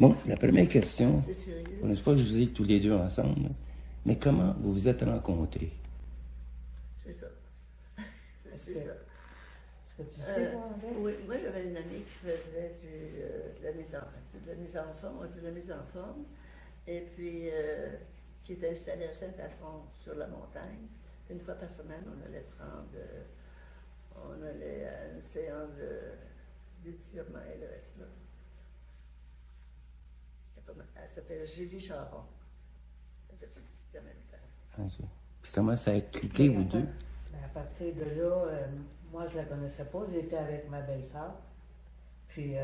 Bon, la première question, C'est sérieux? une fois que je vous ai tous les deux ensemble, mais comment vous vous êtes rencontrés? C'est ça. C'est ça. Est-ce que tu sais, Oui, moi j'avais une amie qui faisait de la mise en forme, on dit de la mise en forme, et puis qui était installée à Saint-Alphonse sur la montagne. Une fois par semaine, on allait à une séance d'étirement et le reste là. Elle s'appelle Julie Charon. Elle était petite en même temps. OK. Puis comment ça a cliqué, vous deux? À partir de là, moi, je ne la connaissais pas. J'étais avec ma belle-sœur. Puis,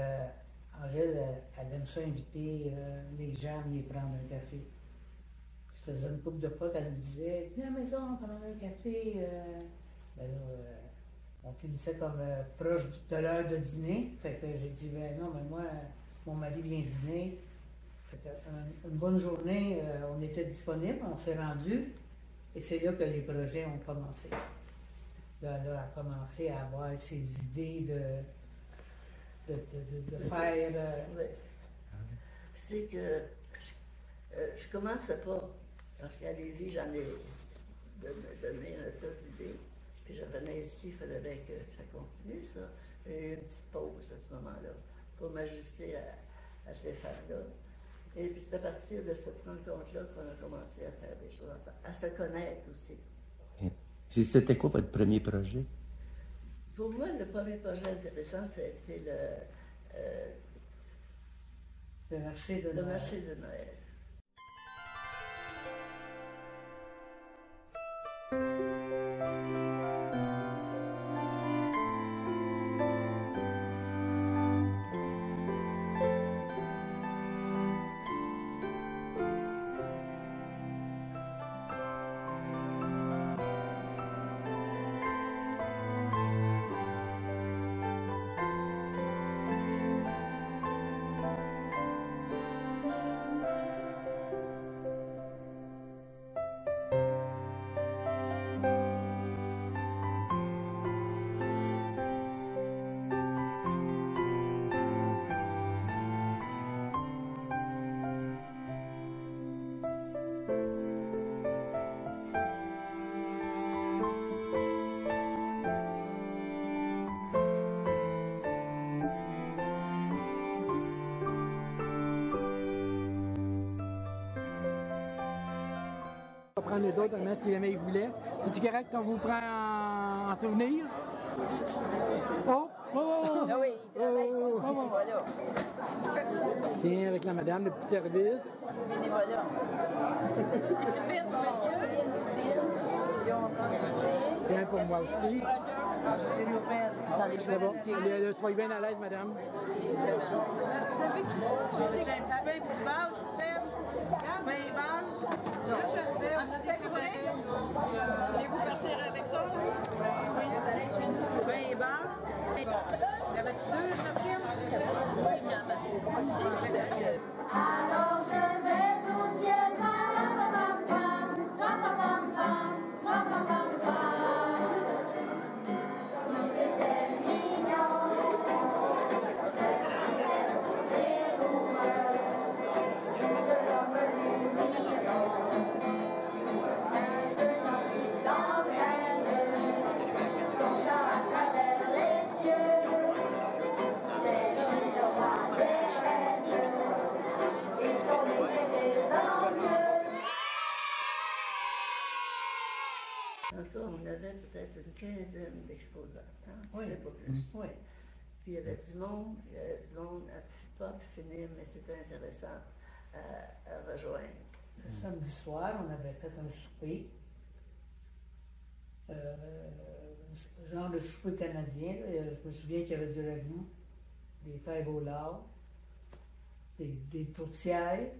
Angèle, elle aime ça inviter les gens à venir prendre un café. Ça faisait une couple de fois qu'elle nous disait « Viens à la maison, prendre un café. Ben là, on finissait comme proche de l'heure de dîner. Fait que j'ai dit « Ben non, mais moi, mon mari vient dîner. » Fait que, une bonne journée, on était disponible, on s'est rendu. Et c'est là que les projets ont commencé. Là, elle a commencé à avoir ses idées de faire. Oui. C'est que je commençais pas, parce qu'à Lévis, j'en ai donné un tas d'idées. Puis je revenais ici, il fallait bien que ça continue, ça. J'ai eu une petite pause à ce moment-là pour m'ajuster à ces affaires-là. Et puis c'est à partir de cette rencontre-là qu'on a commencé à faire des choses ensemble, à se connaître aussi. Puis c'était quoi votre premier projet? Pour moi, le premier projet intéressant, c'était Le marché de Noël. le marché de Noël. On va prendre les autres, même si jamais ils voulaient. C'est-tu correct qu'on vous prend en souvenir? Oh! Oh! Ah oui, il travaille pour le bénévolat. Tiens, avec la madame, le petit service. Bénévolat. Petite bille, monsieur. Tiens, pour moi aussi. Attendez, je vais C'est bon. goûter. Soyez bien à l'aise, madame. Vous savez que tu sais, un petit pain, puis du beurre, je sais. Pain et beurre. Là, je fais un petit préparé. Voulez-vous partir avec ça? Oui. Pain et beurre. Y avait-tu deux, Catherine? Oui, non, merci. Alors je vais au ciel, ra-pa-pam-pam, ra-pa-pam-pam, ra-pa-pam-pam. Il était mignon, son char à travers les cieux, c'est lui le roi des reines, et son épée des envieux. Encore, on avait peut-être une quinzaine d'exposants, hein? Oui. C'est pas plus. Oui. Puis il y avait du monde à pas pu finir, mais c'était intéressant à rejoindre. Le samedi soir, on avait fait un souper. Genre de souper canadien. Là. Je me souviens qu'il y avait du ragoût, des fèves au lard, des tourtières.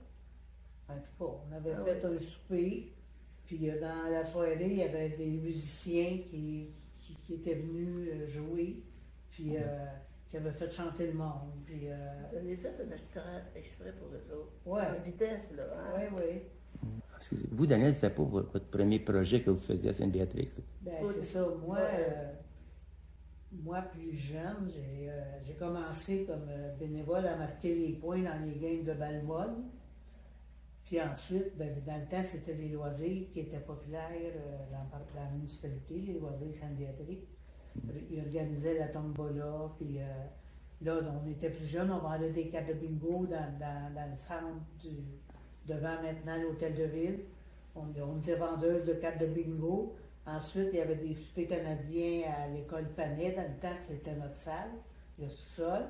En tout cas, on avait fait un souper. Puis dans la soirée, il y avait des musiciens qui étaient venus jouer, puis qui avaient fait chanter le monde. Puis, On a fait un acteur exprès pour eux autres. Ouais. En vitesse, là. Hein? oui, oui. Excusez. Vous, Daniel, c'était pas votre premier projet que vous faisiez à Sainte-Béatrice? Ben, c'est ça. Moi, moi, plus jeune, j'ai commencé comme bénévole à marquer les points dans les games de balle molle. Puis ensuite, ben, dans le temps, c'était les loisirs qui étaient populaires dans la municipalité, les loisirs Sainte-Béatrice. Ils organisaient la tombola, puis là, on était plus jeunes, on vendait des cartes de bingo dans le centre devant maintenant l'hôtel de ville. On était vendeuse de cartes de bingo. Ensuite, il y avait des soupers canadiens à l'école Panet. Dans le temps, c'était notre salle, le sous-sol.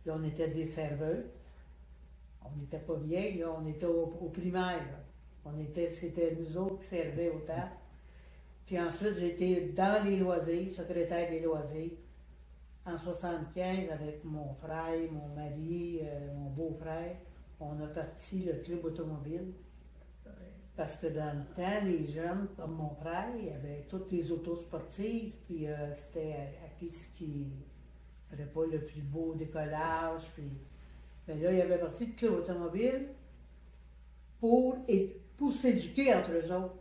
Là, on était des serveuses. On n'était pas vieilles, là, on était au primaire. C'était nous autres qui servaient au table. Puis ensuite, j'étais dans les loisirs, secrétaire des loisirs, en 1975, avec mon frère, mon mari, mon beau-frère. On a parti le club automobile. Parce que dans le temps, les jeunes, comme mon frère, il y avait toutes les autos sportives, puis c'était à qui ferait pas le plus beau décollage. Puis... Mais là, il y avait parti de club automobile pour s'éduquer entre eux autres.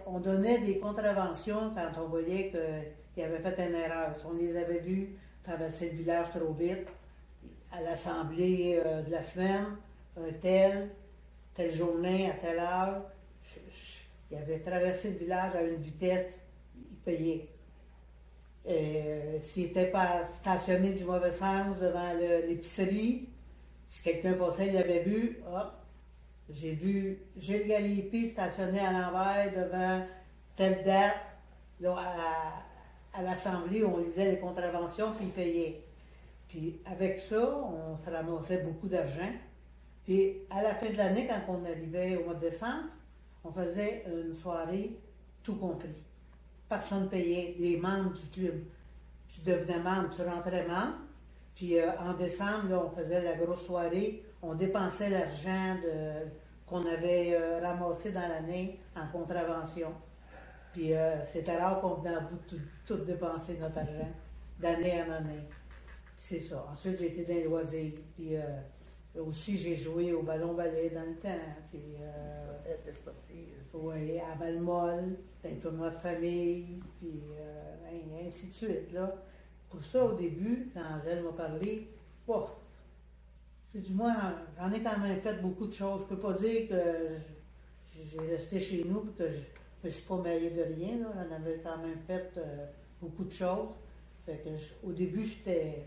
On donnait des contraventions quand on voyait qu'ils avaient fait une erreur. Si on les avait vus traverser le village trop vite, à l'assemblée de la semaine, telle journée, à telle heure, il avait traversé le village à une vitesse, il payait. S'il n'était pas stationné du mauvais sens devant l'épicerie, si quelqu'un passait, il l'avait vu, hop, j'ai vu Gilles Galipi stationné à l'envers devant telle date, là, à l'Assemblée, on lisait les contraventions, puis il payait. Puis avec ça, on se ramassait beaucoup d'argent. Puis à la fin de l'année, quand on arrivait au mois de décembre, on faisait une soirée tout compris. Personne ne payait, les membres du club. Tu devenais membre, tu rentrais membre. Puis en décembre, là, on faisait la grosse soirée. On dépensait l'argent qu'on avait ramassé dans l'année en contravention. Puis c'était rare qu'on venait à bout de tout dépenser notre argent, d'année en année. Puis c'est ça. Ensuite, j'ai été dans les loisirs. Puis aussi, j'ai joué au ballon-ballet dans le temps. Puis, oui, à balle-molle, dans les tournois de famille, puis ainsi de suite. Là. Pour ça, au début, quand Angèle m'a parlé, oh, j'ai dit, moi, j'en ai quand même fait beaucoup de choses. Je peux pas dire que j'ai resté chez nous et que je me suis pas mêlé de rien. Là. J'en avais quand même fait beaucoup de choses. Fait que au début, j'étais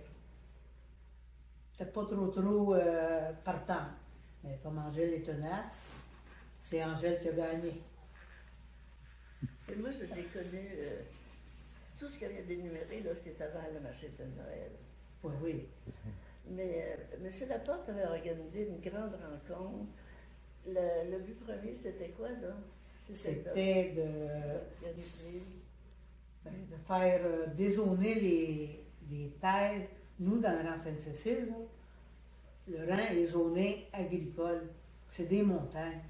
pas trop partant. Mais comme Angèle est tenace, c'est Angèle qui a gagné. Et moi, je les connais, tout ce qu'il y avait d'énuméré, là, c'est avant le marché de Noël. Oui, oui. Mais M. Laporte avait organisé une grande rencontre. Le but premier, c'était quoi, là? C'était de faire dézoner les terres. Nous, dans le rang Sainte-Cécile, là, le rang est zoné agricole. C'est des montagnes.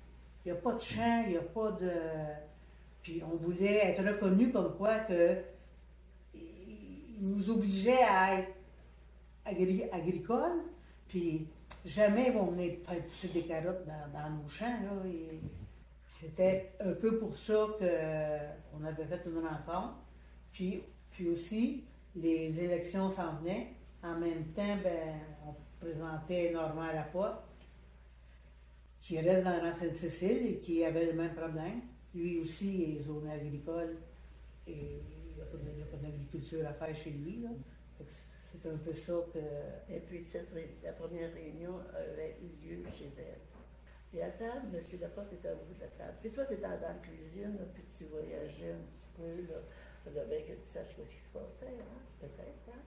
Il n'y a pas de champs, il n'y a pas de... Puis on voulait être reconnu comme quoi que il nous obligeait à être agricole, puis jamais ils vont venir faire pousser des carottes dans nos champs. Là, c'était un peu pour ça qu'on avait fait une rencontre. Puis aussi, les élections s'en venaient. En même temps, ben, on présentait Normand Laporte, qui reste dans la Sainte-Cécile et qui avait le même problème. Lui aussi est zone agricole et il n'y a pas d'agriculture à faire chez lui. Là. C'est un peu ça que... Et puis la première réunion avait eu lieu chez elle. Puis à table, M. Laporte était au bout de la table. Puis toi, tu étais dans la cuisine, là, puis tu voyageais un petit peu. Là. Il faudrait que tu saches ce qui se passait, hein? Peut-être. Hein?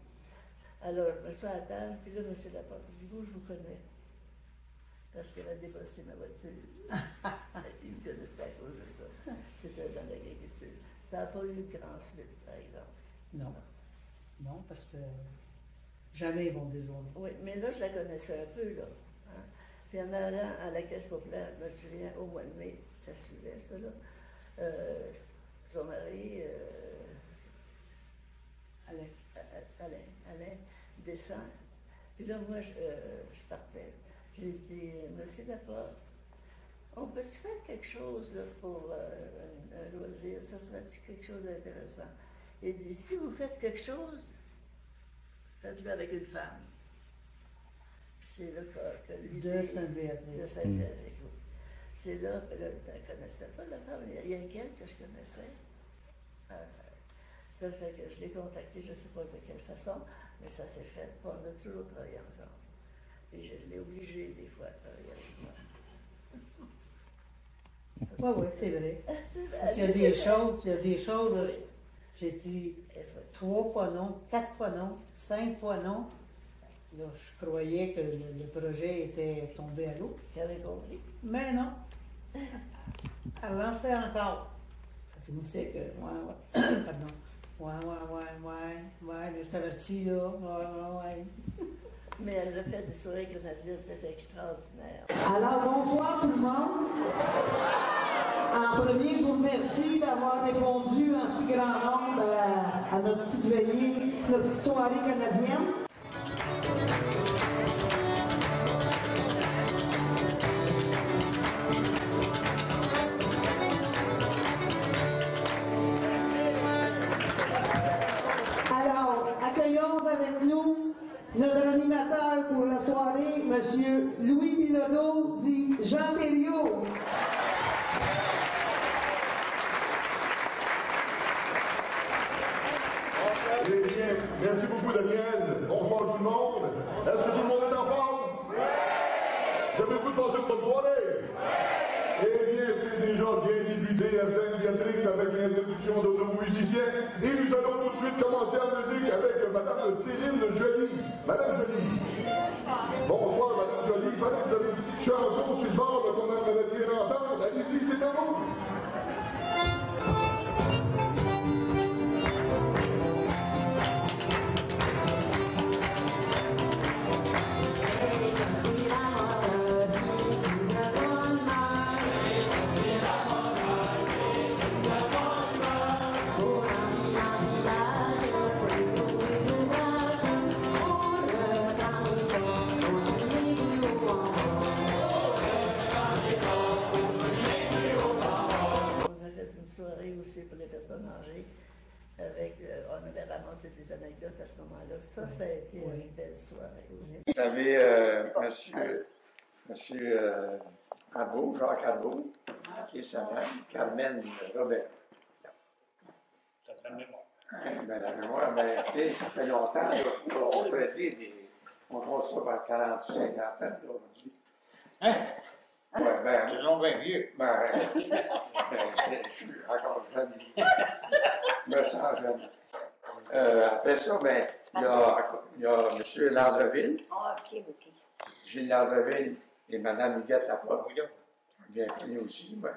Alors, je me suis à la table, puis là, M. Laporte dit, vous, je vous connais. Parce qu'il avait débossé ma voiture. Il me connaissait à cause de ça. C'était dans l'agriculture. Ça n'a pas eu de grand suite, par exemple. Non. Non, parce que jamais ils vont dézoner. Oui, mais là, je la connaissais un peu, là. Hein? Puis en allant à la Caisse populaire, je me souviens, au mois de mai, ça suivait, ça, là. Son mari, Alain, descend. Puis là, moi, je partais. J'ai dit, Monsieur Laporte, on peut-tu faire quelque chose là, pour un loisir? Ça serait-tu quelque chose d'intéressant? Il dit, si vous faites quelque chose, faites-le avec une femme. C'est là que lui... De Sainte-Béatrice. De Sainte-Béatrice, oui. C'est là que je ne connaissais pas la femme. Il y a quelqu'un que je connaissais. Ça fait que je l'ai contacté, je ne sais pas de quelle façon, mais ça s'est fait. On a toujours travaillé ensemble. Et je l'ai obligé des fois à travailler avec moi. Oui, c'est vrai. Parce qu'il y a des choses, j'ai dit 3 fois non, 4 fois non, 5 fois non. Là, je croyais que le projet était tombé à l'eau. J'avais compris. Mais non. Elle relançait encore. Ça finissait que, pardon. Ouais, je t'avertis, là. Ouais. Mais elle a fait des soirées grenadières, c'était extraordinaire. Alors, bonsoir tout le monde. En premier, je vous remercie d'avoir répondu en si grand nombre à notre petite veillée, notre petite soirée canadienne. Accueillons avec nous notre animateur pour la soirée, M. Louis Bilodeau, dit Jean Thériault. Eh bien, merci beaucoup Daniel. Bonsoir tout le monde. Est-ce que tout le monde est en forme? Vous avez tous passé une bonne soirée? Eh bien, c'est déjà bien débuté à Sainte-Béatrice avec l'introduction de nos musiciens. Et nous allons tout de suite commencer en musique avec Madame Céline Joly. Madame Joly. Bonsoir, Madame Joly. Il paraît que vous avez une petite chanson sur le bord qu'on aimerait bien entendre. Allez-y, c'est à vous. Aussi pour les personnes âgées, avec, on avait ramassé des anecdotes à ce moment-là. Ça a été une belle soirée aussi. Vous avez monsieur Arbault, Jacques Arbault, qui est sa mère, Carmen Robert. Ça te fait mémoire. La mémoire, mais tu sais, ça fait longtemps, on pourrait dire, on compte ça par 40 ou 50 ans aujourd'hui. Hein? Oui, ben, ils sont bien vieux. Je suis encore jeune. Je me sens jeune. Après ça, ben, il y a M. Landreville. Gilles Landreville et Mme Huguette Laporte. Bien connu aussi. Ben,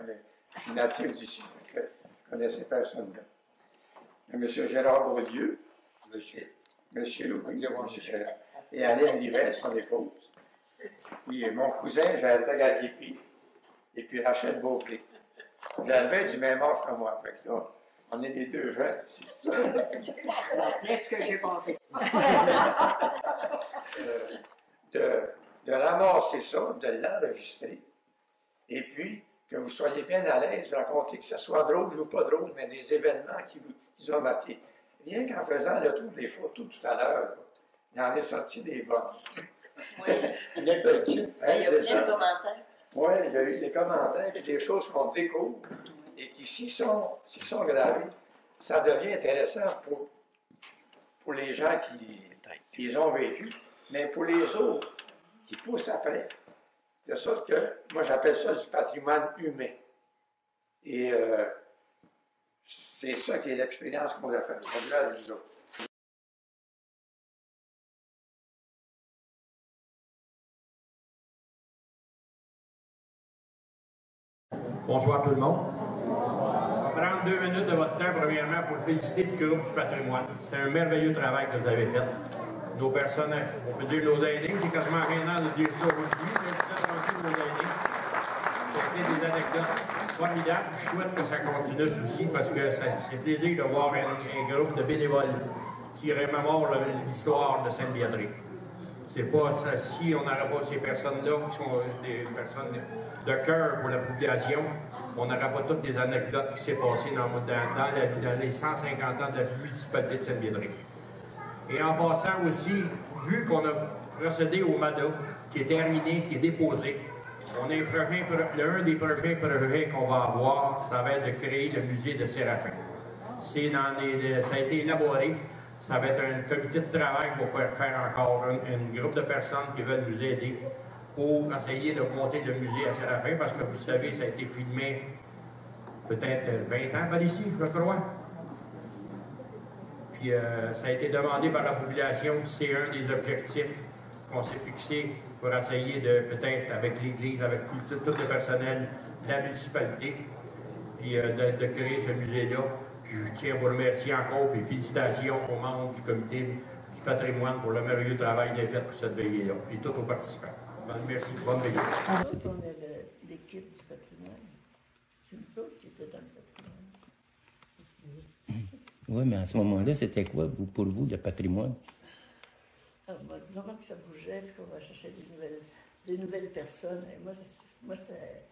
je suis natif d'ici, je ne connaissais personne là. M. Gérard Beaulieu. Monsieur Gérard. Et Aline Livet, son épouse. Puis mon cousin, Gervais Garipi, et puis Rachel Beaupré. Gervais du même âge que moi. Fait que là, on est les deux jeunes ici. Qu'est-ce que j'ai pensé? De ramasser ça, de l'enregistrer, et puis que vous soyez bien à l'aise de raconter, que ce soit drôle ou pas drôle, mais des événements qui vous ont marqué. Rien qu'en faisant le tour des photos tout à l'heure, il en est sorti des bonnes. Oui, il y a eu plein de commentaires. Oui, il y a eu des commentaires et des choses qu'on découvre et qui, s'ils sont gravés, ça devient intéressant pour les gens qui les ont vécus, mais pour les autres qui poussent après. De sorte que, moi j'appelle ça du patrimoine humain. Et c'est ça qui est l'expérience qu'on a faite avec nous autres. Bonsoir tout le monde. On va prendre 2 minutes de votre temps, premièrement, pour féliciter le groupe du patrimoine. C'était un merveilleux travail que vous avez fait. Nos personnes, on peut dire nos aînés, c'est quasiment gênant de dire ça aujourd'hui, mais c'est rendu nos aînés. C'était des anecdotes formidables. Je souhaite que ça continue aussi, parce que c'est plaisir de voir un groupe de bénévoles qui remémore l'histoire de Sainte-Béatrice. C'est pas ça, si on n'aurait pas ces personnes-là qui sont des personnes de cœur pour la population, on n'aurait pas toutes les anecdotes qui s'est passées dans les 150 ans de la municipalité de Sainte-Béatrice. Et en passant aussi, vu qu'on a procédé au MADA, qui est terminé, qui est déposé, l'un des prochains projets qu'on va avoir, ça va être de créer le musée de Séraphin. Ça a été élaboré. Ça va être un comité de travail pour faire encore un groupe de personnes qui veulent nous aider pour essayer de monter le musée à Séraphin, parce que vous savez, ça a été filmé peut-être 20 ans par ici, je crois. Puis ça a été demandé par la population, c'est un des objectifs qu'on s'est fixé pour essayer de, peut-être avec l'Église, avec tout le personnel de la municipalité, puis de créer ce musée-là. Je tiens à vous remercier encore, et félicitations aux membres du comité du patrimoine pour le merveilleux travail qu'ils ont fait pour cette veillée-là, et tous aux participants. Merci, bonne veillée. On est l'équipe du patrimoine. C'est nous autres qui étaient dans le patrimoine. Oui, mais à ce moment-là, c'était quoi, pour vous, le patrimoine? Alors, normalement que ça bougeait, puis qu'on va chercher des nouvelles personnes. Et moi, j'étais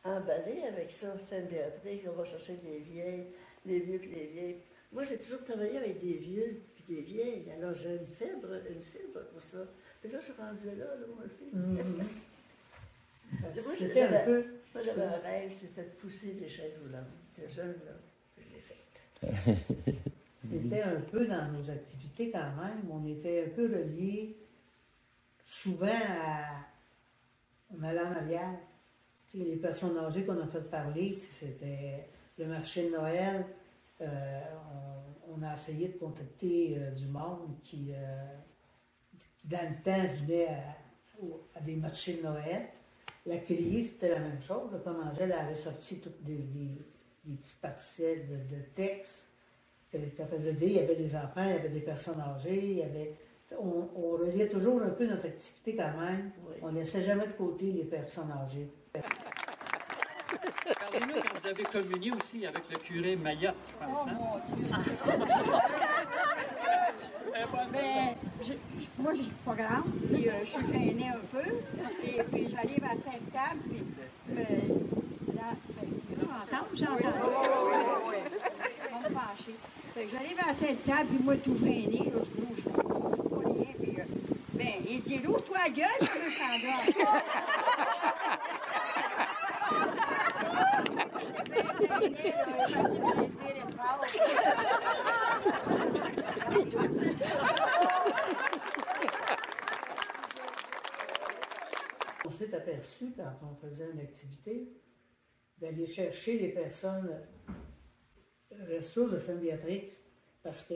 emballée avec ça, Sainte-Béatrice, qu'on va chercher des vieux puis des vieilles. Moi, j'ai toujours travaillé avec des vieux puis des vieilles. Alors, j'ai une fibre pour ça. Et là, je suis rendue là, moi aussi. C'était un peu... Moi, j'avais un rêve, c'était de pousser des chaises roulantes. J'étais jeune, là, puis je l'ai fait. C'était un peu dans nos activités quand même. On était un peu reliés souvent à... On allait en arrière. Tu sais, les personnes âgées qu'on a fait parler, c'était le marché de Noël. On a essayé de contacter du monde qui dans le temps, venait à des marchés de Noël. La criée, c'était la même chose. Comme Angèle avait sorti toutes des petites parcelles de textes qu'elle faisait dire. Il y avait des enfants, il y avait des personnes âgées, on reliait toujours un peu notre activité quand même. Oui. On ne laissait jamais de côté les personnes âgées. Parlez-nous quand vous avez communié aussi avec le curé Mayotte, je pense. Hein? Moi, je suis pas grande, puis je suis gênée un peu, et puis j'arrive à cette table, puis j'entends. On me fâcher. J'arrive à cette table, puis moi, tout gênée, là, je bouge pas rien, puis il dit, ouvre toi la gueule, puis je s'en donne. On s'est aperçu, quand on faisait une activité, d'aller chercher les personnes ressources de Sainte-Béatrice, parce que,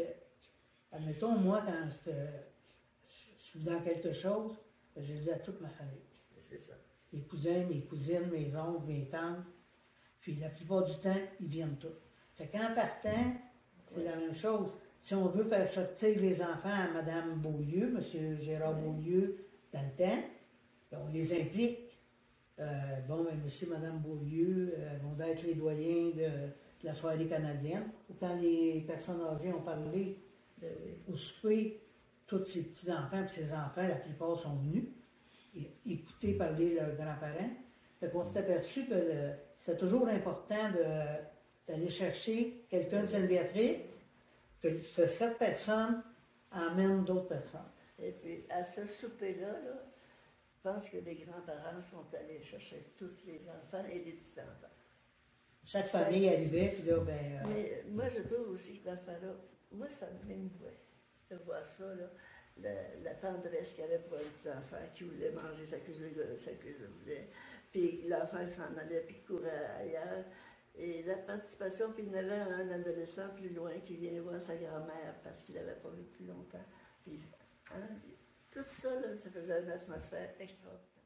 admettons, moi, quand je suis dans quelque chose, je le dis à toute ma famille. C'est ça. Mes cousins, mes cousines, mes oncles, mes tantes, puis la plupart du temps, ils viennent tous. Fait qu'en partant, c'est la même chose. Si on veut faire sortir les enfants à Mme Beaulieu, M. Gérard Beaulieu, dans le temps, on les implique. Monsieur et Mme Beaulieu vont être les doyens de la soirée canadienne. Ou quand les personnes âgées ont parlé au souper, tous ces petits-enfants et ces enfants, la plupart sont venus écouter parler leurs grands-parents. Fait qu'on s'est aperçu que c'était toujours important d'aller chercher quelqu'un de Sainte-Béatrice, que cette personne emmène d'autres personnes. Et puis, à ce souper-là, je pense que les grands-parents sont allés chercher tous les enfants et les petits-enfants. Chaque famille arrivait, puis là, Mais moi, je trouve aussi que dans ce temps-là, moi, ça m'émouait de voir ça, là. La tendresse qu'il y avait pour les petits-enfants qui voulaient manger sa cuisine voulait. Puis l'enfant s'en allait, puis courait ailleurs. Et la participation, puis il y en avait un adolescent plus loin qui vient voir sa grand-mère parce qu'il n'avait pas vu depuis longtemps. Puis, tout ça, là, ça faisait une atmosphère extraordinaire.